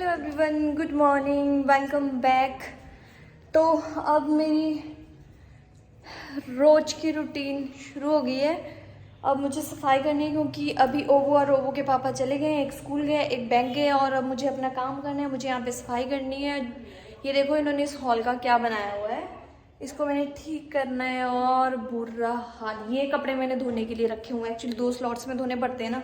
Hello everyone, good morning, welcome back. तो अब मेरी रोज की रूटीन शुरू हो गई है। अब मुझे सफाई करनी है क्योंकि अभी ओवो और ओवो के पापा चले गए हैं, एक स्कूल गए, एक बैंक गए और अब मुझे अपना काम करना है। मुझे यहाँ पे सफाई करनी है। ये देखो इन्होंने इस हॉल का क्या बनाया हुआ है, इसको मैंने ठीक करना है और बुरा हाल। ये कपड़े मैंने धोने के लिए रखे हुए हैं, एक्चुअली 2 स्लॉट्स में धोने पड़ते हैं ना।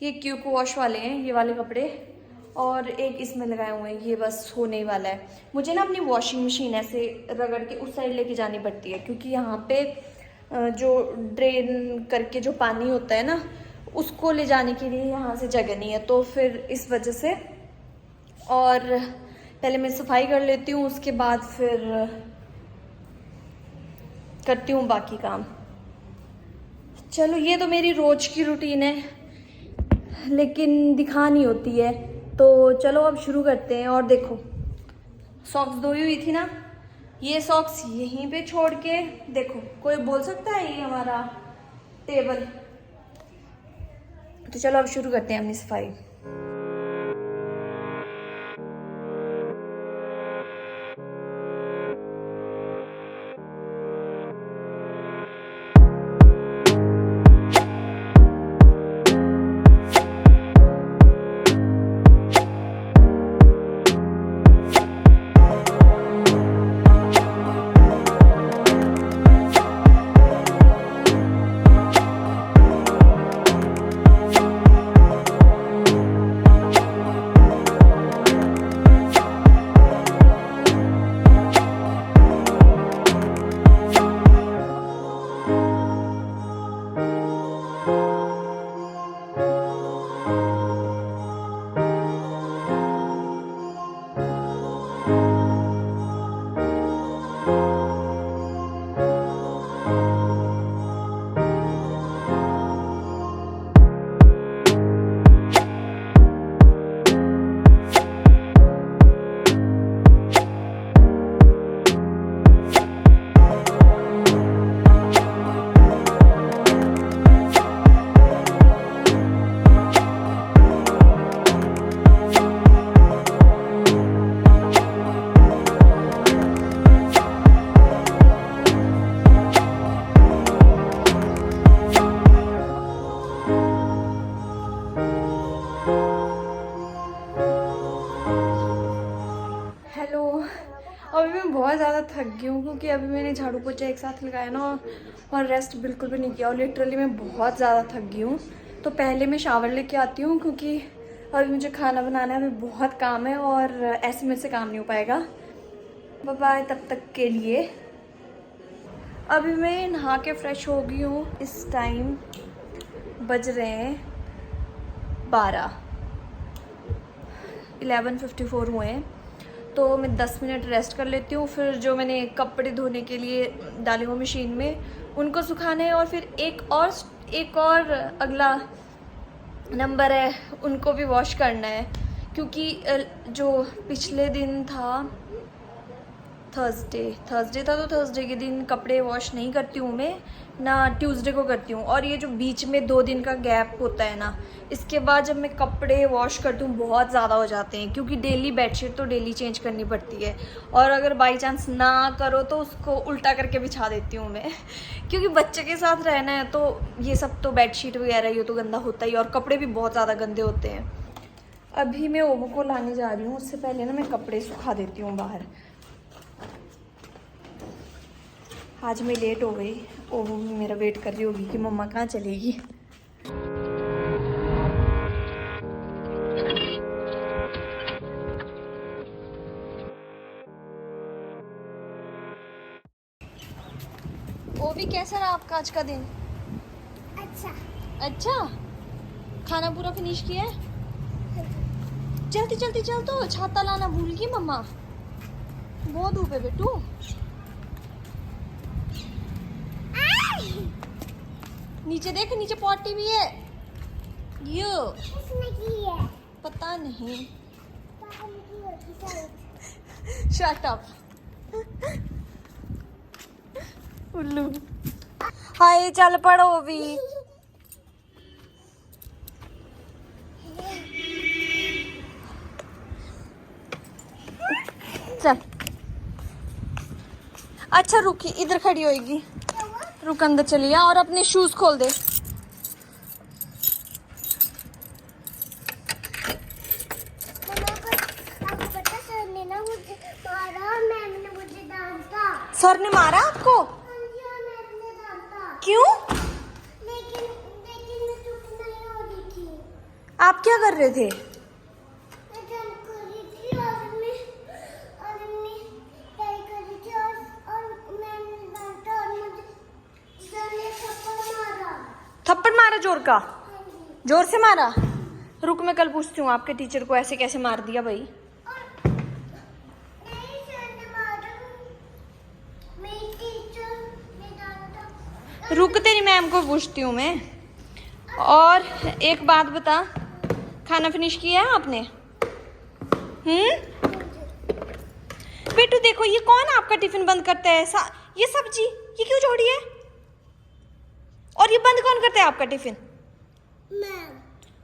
ये क्यूक वॉश वाले हैं ये वाले कपड़े, और एक इसमें लगाए हुए हैं, ये बस होने वाला है। मुझे ना अपनी वॉशिंग मशीन ऐसे रगड़ के उस साइड लेके जानी पड़ती है क्योंकि यहाँ पे जो ड्रेन करके जो पानी होता है ना, उसको ले जाने के लिए यहाँ से जगह नहीं है, तो फिर इस वजह से। और पहले मैं सफाई कर लेती हूँ, उसके बाद फिर करती हूँ बाकी काम। चलो, ये तो मेरी रोज की रूटीन है लेकिन दिखानी होती है, तो चलो अब शुरू करते हैं। और देखो, सॉक्स धोई हुई थी ना, ये सॉक्स यहीं पे छोड़ के देखो, कोई बोल सकता है ये हमारा टेबल। तो चलो अब शुरू करते हैं अपनी सफाई। अभी मैं बहुत ज़्यादा थक गई हूँ क्योंकि अभी मैंने झाड़ू पोछा एक साथ लगाया ना, और रेस्ट बिल्कुल भी नहीं किया, और लिटरली मैं बहुत ज़्यादा थक गई हूँ। तो पहले मैं शावर लेके आती हूँ क्योंकि अभी मुझे खाना बनाना है, अभी बहुत काम है और ऐसे मेरे से काम नहीं हो पाएगा। बाय बाय तब तक के लिए। अभी मैं नहा के फ्रेश हो गई हूँ। इस टाइम बज रहे हैं 11:54 हुए हैं, तो मैं 10 मिनट रेस्ट कर लेती हूँ। फिर जो मैंने कपड़े धोने के लिए डाले हुए मशीन में, उनको सुखाने हैं, और फिर एक और अगला नंबर है, उनको भी वॉश करना है क्योंकि जो पिछले दिन था थर्सडे था, तो थर्सडे के दिन कपड़े वॉश नहीं करती हूँ मैं, ना ट्यूसडे को करती हूँ। और ये जो बीच में 2 दिन का गैप होता है ना, इसके बाद जब मैं कपड़े वॉश करती हूँ बहुत ज़्यादा हो जाते हैं क्योंकि डेली बेडशीट तो डेली चेंज करनी पड़ती है, और अगर बाई चांस ना करो तो उसको उल्टा करके बिछा देती हूँ मैं क्योंकि बच्चे के साथ रहना है, तो ये सब तो बेडशीट वगैरह ये तो गंदा होता ही, और कपड़े भी बहुत ज़्यादा गंदे होते हैं। अभी मैं ओवो को लाने जा रही हूँ, उससे पहले ना मैं कपड़े सुखा देती हूँ बाहर। आज मैं लेट हो गई, ओवो भी मेरा वेट कर रही होगी कि मम्मा कहाँ चलेगी। ओवी, कैसा रहा आपका आज का दिन? अच्छा, खाना पूरा फिनिश किया है? जल्दी जल्दी चल, तो छाता लाना भूल गई मम्मा, बहुत धूप है बेटू। नीचे देख, नीचे पॉटी भी है। यो पता नहीं, शट अप उल्लू। हाय चल पड़ो भी। चल। अच्छा रुकी, इधर खड़ी होएगी, रुक अंदर चलिए और अपने शूज खोल दे। सर ने मारा आपको? क्यों? लेकिन मैं चुप नहीं हो रही थी। आप क्या कर रहे थे? मैं जंप कर रही थी और मैं ट्राई कर रही थी और मैंने डांटा और मुझे सर ने थप्पड़ मारा। थप्पड़ मारा जोर का? जोर से मारा? रुक, मैं कल पूछती हूँ आपके टीचर को ऐसे कैसे मार दिया भाई। रुक, तेरी मैम को पूछती हूँ मैं। और एक बात बता, खाना फिनिश किया है आपने? बेटू देखो, ये कौन आपका टिफिन बंद करता है? ये सब्जी ये क्यों छोड़ी है? और ये बंद कौन करता है आपका टिफिन? मैम।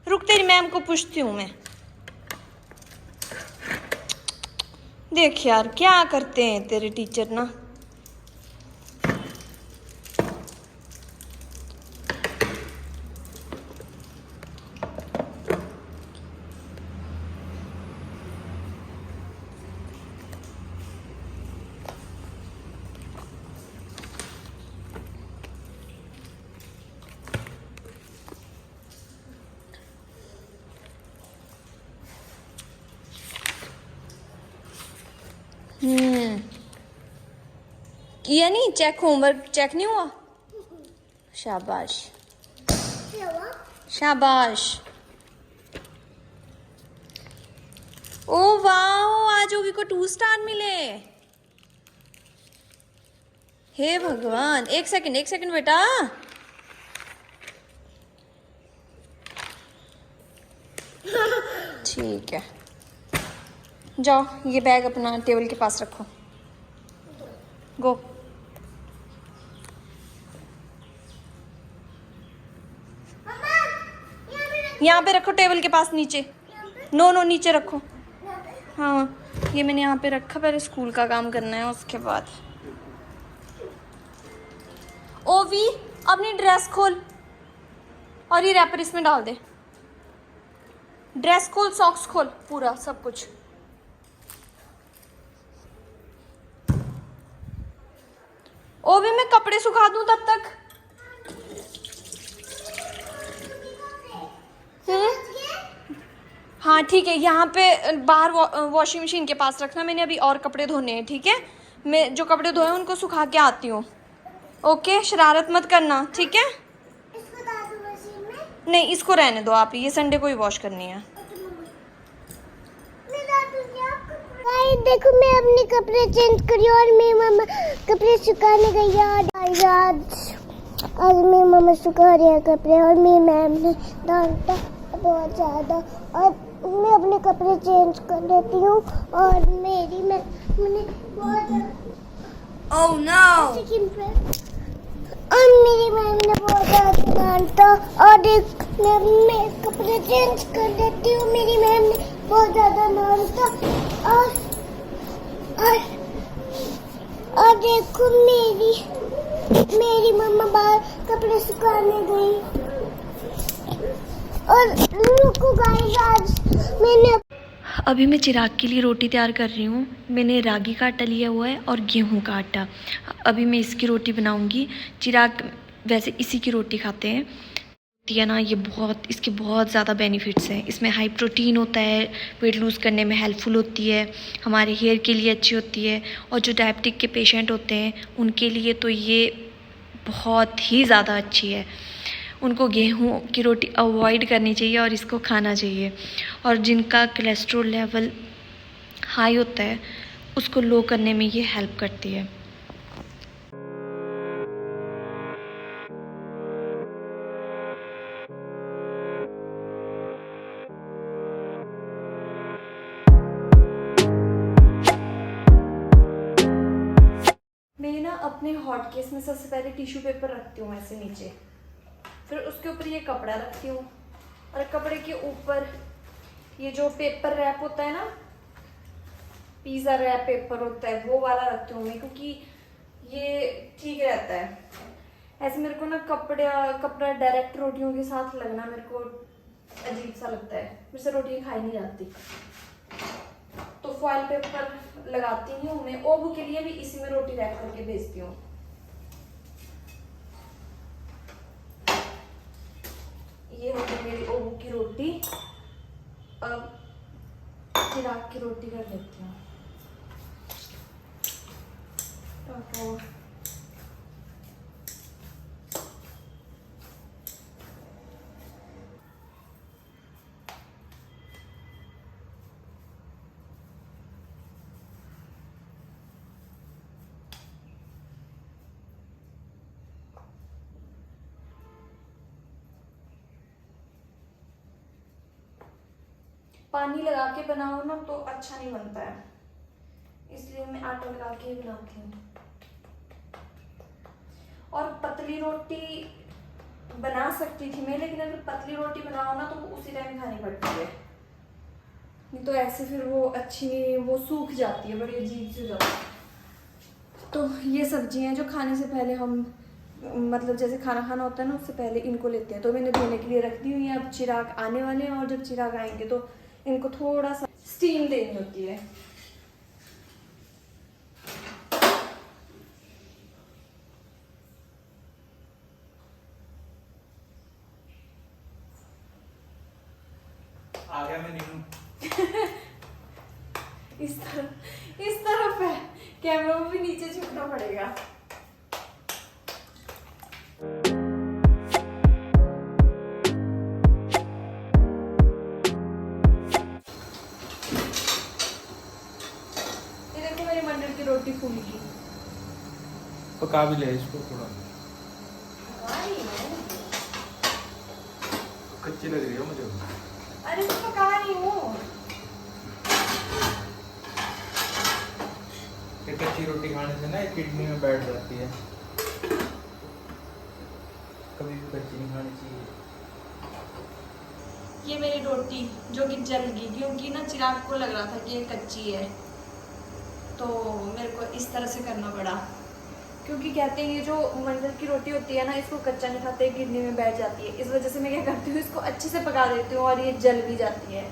रुक, तेरी मैम को पूछती हूँ मैं। देख यार क्या करते हैं तेरे टीचर ना। किया नहीं चेक? होमवर्क चेक नहीं हुआ? शाबाश शाबाश। ओ वाह, आज ओवी को 2 स्टार मिले। हे भगवान, एक सेकंड बेटा। ठीक है, जाओ ये बैग अपना टेबल के पास रखो। गो। यहाँ पे रखो टेबल के पास, नीचे। नो नीचे रखो। हाँ, ये मैंने यहाँ पे रखा, पहले स्कूल का काम करना है उसके बाद। ओवी अपनी ड्रेस खोल और ये रैपर इसमें डाल दे। ड्रेस खोल, सॉक्स खोल, पूरा सब कुछ। ओवी मैं कपड़े सुखा दूं तब तक? हाँ ठीक है, यहाँ पे बाहर वॉशिंग मशीन के पास रखना। मैंने अभी और कपड़े धोने हैं, ठीक है? मैं जो कपड़े धोए उनको सुखा के आती हूँ। ओके, शरारत मत करना, ठीक है? इसको डाल दूं मशीन में? नहीं, इसको रहने दो आप, ये संडे को ही वॉश करनी है। देखो मैं अपने कपड़े चेंज करी और मेरी मम्मा कपड़े सुखाने गई है। आज मेरी मम्मा सुखा रही है कपड़े और मेरी मैम ने डांटा बहुत ज़्यादा। और मैं अपने कपड़े चेंज कर लेती हूँ और मेरी मैंने ओह नो, और मेरी मैम ने बहुत ज़्यादा डांटा। और मैं कपड़े चेंज कर लेती हूँ, मेरी मैम ने बहुत ज़्यादा डांटा। और देखो मेरी मम्मा बाहर कपड़े सुखाने गई। और रुको गाइस, आज अभी मैं चिराग के लिए रोटी तैयार कर रही हूँ। मैंने रागी का आटा लिया हुआ है और गेहूं का आटा। अभी मैं इसकी रोटी बनाऊंगी। चिराग वैसे इसी की रोटी खाते हैं। है ना, ये इसके बहुत ज़्यादा बेनिफिट्स हैं। इसमें हाई प्रोटीन होता है, वेट लूज़ करने में हेल्पफुल होती है, हमारे हेयर के लिए अच्छी होती है। और जो डायबिटिक के पेशेंट होते हैं उनके लिए तो ये बहुत ही ज़्यादा अच्छी है। उनको गेहूं की रोटी अवॉइड करनी चाहिए और इसको खाना चाहिए। और जिनका कोलेस्ट्रॉल लेवल हाई होता है उसको लो करने में ये हेल्प करती है। मैं ना अपने हॉट केस में सबसे पहले टिश्यू पेपर रखती हूँ ऐसे नीचे, फिर उसके ऊपर ये कपड़ा रखती हूँ और कपड़े के ऊपर ये जो पेपर रैप होता है ना पिज़्ज़ा रैप पेपर होता है वो वाला रखती हूँ मैं, क्योंकि ये ठीक रहता है। ऐसे मेरे को ना कपड़ा डायरेक्ट रोटियों के साथ लगना मेरे को अजीब सा लगता है, मेरे से रोटी खाई नहीं जाती। तो फॉइल पेपर लगाती हूँ मैं। ओवू के लिए भी इसी में रोटी रैप करके भेजती हूँ। ये हो गई मेरी ओवू की रोटी। अब चिराग की रोटी कर लेती हूँ। तो पानी लगा के बनाओ ना तो अच्छा नहीं बनता है, इसलिए मैं आटा लगा के ही बनाती हूँ। और पतली रोटी बना सकती थी मैं, लेकिन अगर पतली रोटी बनाओ ना तो वो उसी टाइम खानी पड़ती है, नहीं तो ऐसे फिर वो अच्छी नहीं, वो सूख जाती है, बड़ी अजीब सी हो जाती है। तो ये सब्जियां जो खाने से पहले हम मतलब जैसे खाना खाना होता है ना उससे पहले इनको लेते हैं, तो मैंने धोने के लिए रख दी हुई है। अब चिराग आने वाले हैं और जब चिराग आएंगे तो इनको थोड़ा सा स्टीम देनी होती है। आ गया मैं नीनू। इस तरफ है, कैमरा को भी नीचे झुकना पड़ेगा। ये देखो मेरी मंडल की रोटी फूल गई। पका भी ले इसको थोड़ा, कच्ची लग रही है मुझे। अरे तो पका रही हूँ। ये कच्ची रोटी खाने से ना ये किडनी में बैठ जाती है, कभी भी कच्ची नहीं खानी चाहिए। ये मेरी रोटी जो कि जल गई, क्योंकि ना चिराग को लग रहा था कि ये कच्ची है, तो मेरे को इस तरह से करना पड़ा। क्योंकि कहते हैं ये जो मंडल की रोटी होती है ना, इसको कच्चा नहीं खाते, किडनी में बैठ जाती है। इस वजह से मैं क्या करती हूँ, इसको अच्छे से पका देती हूँ और ये जल भी जाती है।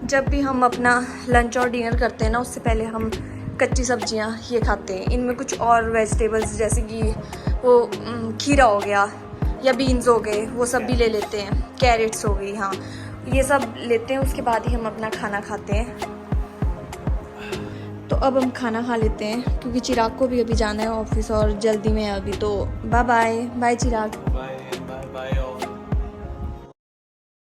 जब भी हम अपना लंच और डिनर करते हैं ना, उससे पहले हम कच्ची सब्जियां ये खाते हैं। इनमें कुछ और वेजिटेबल्स जैसे कि वो खीरा हो गया या बीन्स हो गए, वो सब भी ले लेते हैं। कैरेट्स हो गई, हाँ, ये सब लेते हैं। उसके बाद ही हम अपना खाना खाते हैं। तो अब हम खाना खा लेते हैं, क्योंकि चिराग को भी अभी जाना है ऑफिस और जल्दी में है अभी। तो बाय बाय, बाय चिराग। बाय।